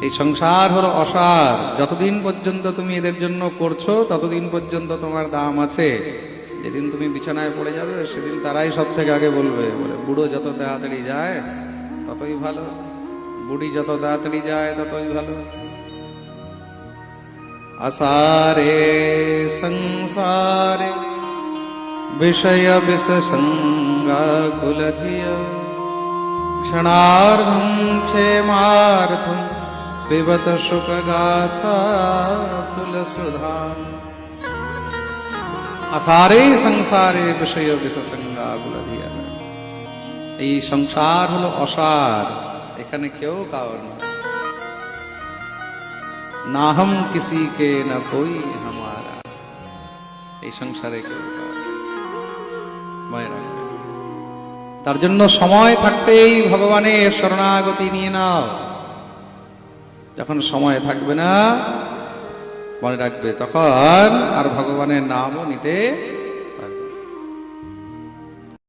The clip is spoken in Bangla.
এই সংসার হলো অসার। যতদিন পর্যন্ত তুমি এদের জন্য করছো ততদিন পর্যন্ত তোমার দাম আছে। যেদিন তুমি বিছানায় পড়ে যাবে সেদিন তারাই সব থেকে আগে বলবে, বলে বুড়ো যত তাড়াতাড়ি যায় ততই ভালো, বুড়ি যত তাড়াতাড়ি যায় ততই ভালো। আসারে সংসারে বিষয় বিষ সঙ্গাকুলধিয় ক্ষণার্ধম ক্ষেমার্থম পিবত সুখ গাথা তুলসুধা। আসারে সংসারে বিষয় বিষ সঙ্গাকুলধিয়। এই সংসার হলো অসার, এখানে কেউ কাউর না। না হম কিসি কে না কোই হামারা। এই সংসারে কেউ কাউর না। মনে রাখবে, তার জন্য সময় থাকতেই ভগবানের শরণাগতি নিয়ে নাও। যখন সময় থাকবে না, মনে রাখবে, তখন আর ভগবানের নামও নিতে